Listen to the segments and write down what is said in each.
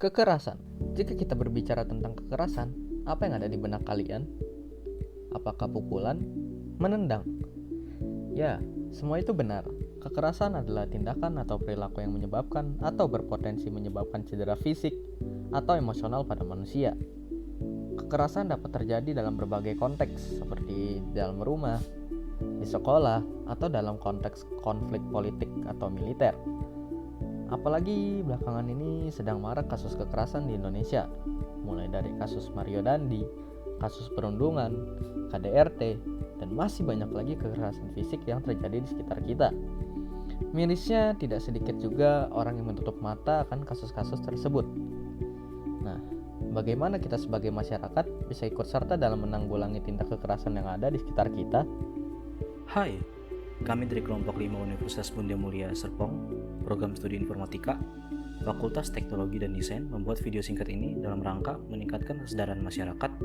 Kekerasan. Jika kita berbicara tentang kekerasan, apa yang ada di benak kalian? Apakah pukulan? Menendang? Ya, semua itu benar. Kekerasan adalah tindakan atau perilaku yang menyebabkan atau berpotensi menyebabkan cedera fisik atau emosional pada manusia. Kekerasan dapat terjadi dalam berbagai konteks, seperti di dalam rumah, di sekolah, atau dalam konteks konflik politik atau militer. Apalagi belakangan ini sedang marak kasus kekerasan di Indonesia, mulai dari kasus Mario Dandi, kasus perundungan, KDRT, dan masih banyak lagi kekerasan fisik yang terjadi di sekitar kita. Mirisnya, tidak sedikit juga orang yang menutup mata akan kasus-kasus tersebut. Nah, bagaimana kita sebagai masyarakat bisa ikut serta dalam menanggulangi tindak kekerasan yang ada di sekitar kita? Hai, kami dari kelompok 5 Universitas Bunda Mulia Serpong, program studi informatika, Fakultas Teknologi dan Desain membuat video singkat ini dalam rangka meningkatkan kesadaran masyarakat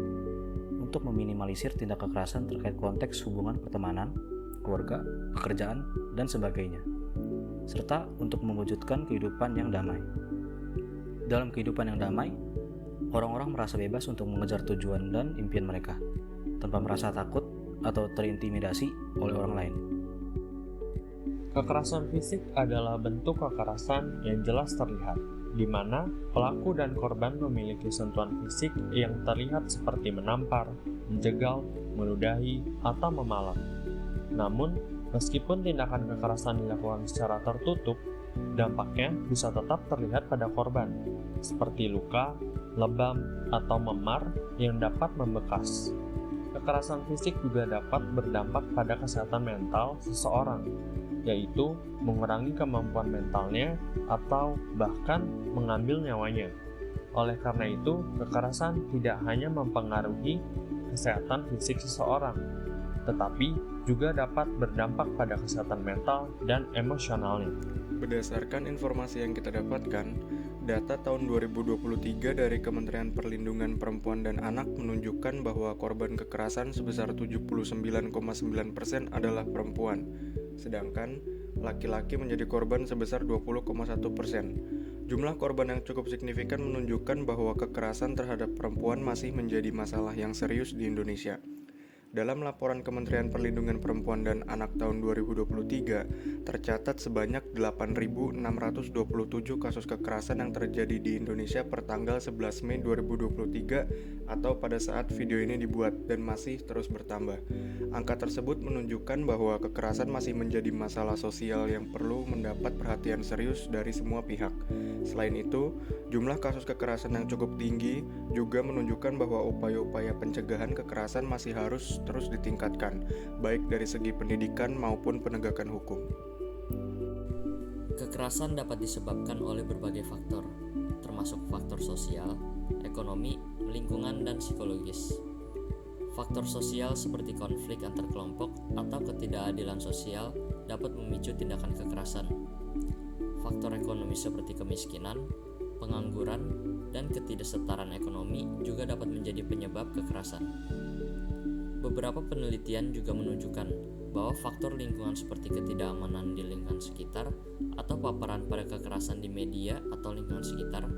untuk meminimalisir tindak kekerasan terkait konteks hubungan pertemanan, keluarga, pekerjaan, dan sebagainya, serta untuk mewujudkan kehidupan yang damai. Dalam kehidupan yang damai, orang-orang merasa bebas untuk mengejar tujuan dan impian mereka, tanpa merasa takut atau terintimidasi oleh orang lain. Kekerasan fisik adalah bentuk kekerasan yang jelas terlihat, di mana pelaku dan korban memiliki sentuhan fisik yang terlihat seperti menampar, menjegal, meludahi, atau memalam. Namun, meskipun tindakan kekerasan dilakukan secara tertutup, dampaknya bisa tetap terlihat pada korban, seperti luka, lebam, atau memar yang dapat membekas. Kekerasan fisik juga dapat berdampak pada kesehatan mental seseorang, yaitu mengurangi kemampuan mentalnya atau bahkan mengambil nyawanya. Oleh karena itu, kekerasan tidak hanya mempengaruhi kesehatan fisik seseorang, tetapi juga dapat berdampak pada kesehatan mental dan emosionalnya. Berdasarkan informasi yang kita dapatkan, data tahun 2023 dari Kementerian Perlindungan Perempuan dan Anak menunjukkan bahwa korban kekerasan sebesar 79,9% adalah perempuan, sedangkan laki-laki menjadi korban sebesar 20,1%. Jumlah korban yang cukup signifikan menunjukkan bahwa kekerasan terhadap perempuan masih menjadi masalah yang serius di Indonesia. Dalam laporan Kementerian Perlindungan Perempuan dan Anak tahun 2023, tercatat sebanyak 8.627 kasus kekerasan yang terjadi di Indonesia per tanggal 11 Mei 2023 atau pada saat video ini dibuat, dan masih terus bertambah. Angka tersebut menunjukkan bahwa kekerasan masih menjadi masalah sosial yang perlu mendapat perhatian serius dari semua pihak. Selain itu, jumlah kasus kekerasan yang cukup tinggi juga menunjukkan bahwa upaya-upaya pencegahan kekerasan masih harus terus ditingkatkan, baik dari segi pendidikan maupun penegakan hukum. Kekerasan dapat disebabkan oleh berbagai faktor, termasuk faktor sosial, ekonomi, lingkungan, dan psikologis. Faktor sosial seperti konflik antar kelompok atau ketidakadilan sosial dapat memicu tindakan kekerasan. Faktor ekonomi seperti kemiskinan, pengangguran, dan ketidaksetaraan ekonomi juga dapat menjadi penyebab kekerasan. Beberapa penelitian juga menunjukkan bahwa faktor lingkungan seperti ketidakamanan di lingkungan sekitar atau paparan pada kekerasan di media atau lingkungan sekitar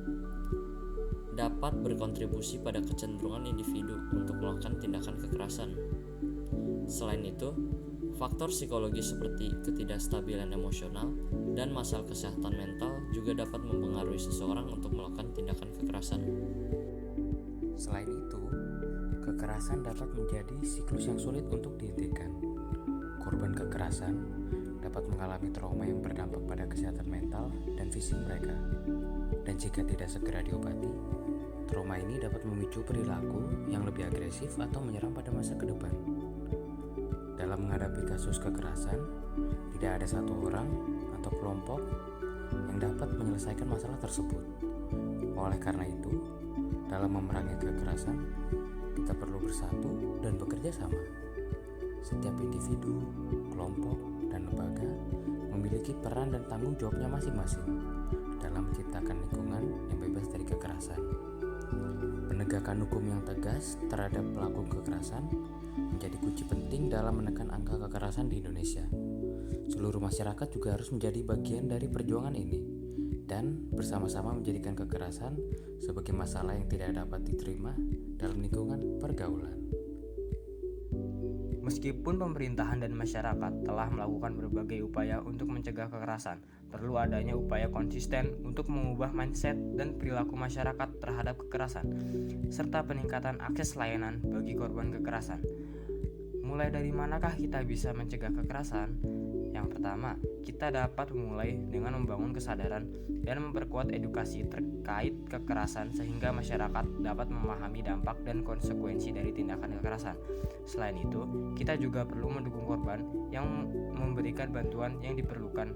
dapat berkontribusi pada kecenderungan individu untuk melakukan tindakan kekerasan. Selain itu, faktor psikologis seperti ketidakstabilan emosional dan masalah kesehatan mental juga dapat mempengaruhi seseorang untuk melakukan tindakan kekerasan. Selain itu, kekerasan dapat menjadi siklus yang sulit untuk dihentikan. Korban kekerasan dapat mengalami trauma yang berdampak pada kesehatan mental dan fisik mereka. Dan jika tidak segera diobati, trauma ini dapat memicu perilaku yang lebih agresif atau menyerang pada masa ke depan. Dalam menghadapi kasus kekerasan, tidak ada satu orang atau kelompok yang dapat menyelesaikan masalah tersebut. Oleh karena itu, dalam memerangi kekerasan, kita perlu bersatu dan bekerja sama. Setiap individu, kelompok, dan lembaga memiliki peran dan tanggung jawabnya masing-masing dalam menciptakan lingkungan yang bebas dari kekerasan. Penegakan hukum yang tegas terhadap pelaku kekerasan menjadi kunci penting dalam menekan angka kekerasan di Indonesia. Seluruh masyarakat juga harus menjadi bagian dari perjuangan ini, dan bersama-sama menjadikan kekerasan sebagai masalah yang tidak dapat diterima dalam lingkungan pergaulan. Meskipun pemerintahan dan masyarakat telah melakukan berbagai upaya untuk mencegah kekerasan, perlu adanya upaya konsisten untuk mengubah mindset dan perilaku masyarakat terhadap kekerasan, serta peningkatan akses layanan bagi korban kekerasan. Mulai dari manakah kita bisa mencegah kekerasan? Yang pertama, kita dapat memulai dengan membangun kesadaran dan memperkuat edukasi terkait kekerasan sehingga masyarakat dapat memahami dampak dan konsekuensi dari tindakan kekerasan. Selain itu, kita juga perlu mendukung korban yang memberikan bantuan yang diperlukan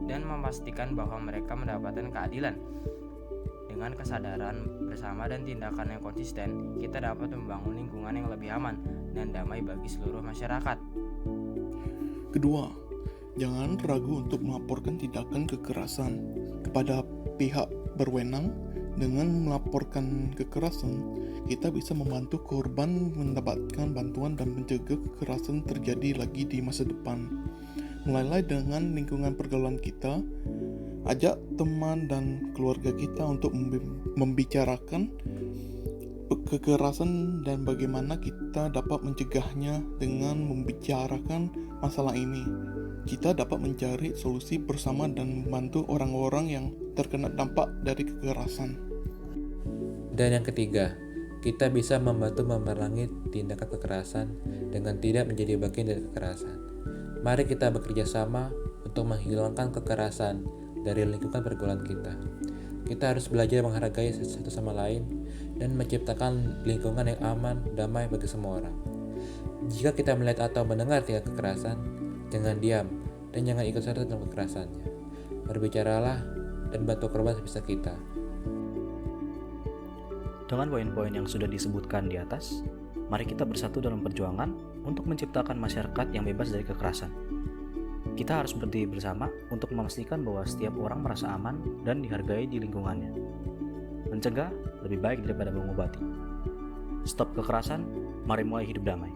dan memastikan bahwa mereka mendapatkan keadilan. Dengan kesadaran bersama dan tindakan yang konsisten, kita dapat membangun lingkungan yang lebih aman dan damai bagi seluruh masyarakat. Kedua, jangan ragu untuk melaporkan tindakan kekerasan kepada pihak berwenang. Dengan melaporkan kekerasan, kita bisa membantu korban mendapatkan bantuan dan mencegah kekerasan terjadi lagi di masa depan. Mulailah dengan lingkungan pergaulan kita, ajak teman dan keluarga kita untuk membicarakan kekerasan dan bagaimana kita dapat mencegahnya. Dengan membicarakan masalah ini, kita dapat mencari solusi bersama dan membantu orang-orang yang terkena dampak dari kekerasan. Dan yang ketiga, kita bisa membantu memerangi tindakan kekerasan dengan tidak menjadi bagian dari kekerasan. Mari kita bekerja sama untuk menghilangkan kekerasan dari lingkungan pergaulan kita. Kita harus belajar menghargai satu sama lain dan menciptakan lingkungan yang aman, damai bagi semua orang. Jika kita melihat atau mendengar tindak kekerasan, jangan diam dan jangan ikut serta dalam kekerasannya. Berbicaralah dan bantu korban sebisa kita. Dengan poin-poin yang sudah disebutkan di atas, mari kita bersatu dalam perjuangan untuk menciptakan masyarakat yang bebas dari kekerasan. Kita harus berdiri bersama untuk memastikan bahwa setiap orang merasa aman dan dihargai di lingkungannya. Mencegah lebih baik daripada mengobati. Stop kekerasan, mari mulai hidup damai.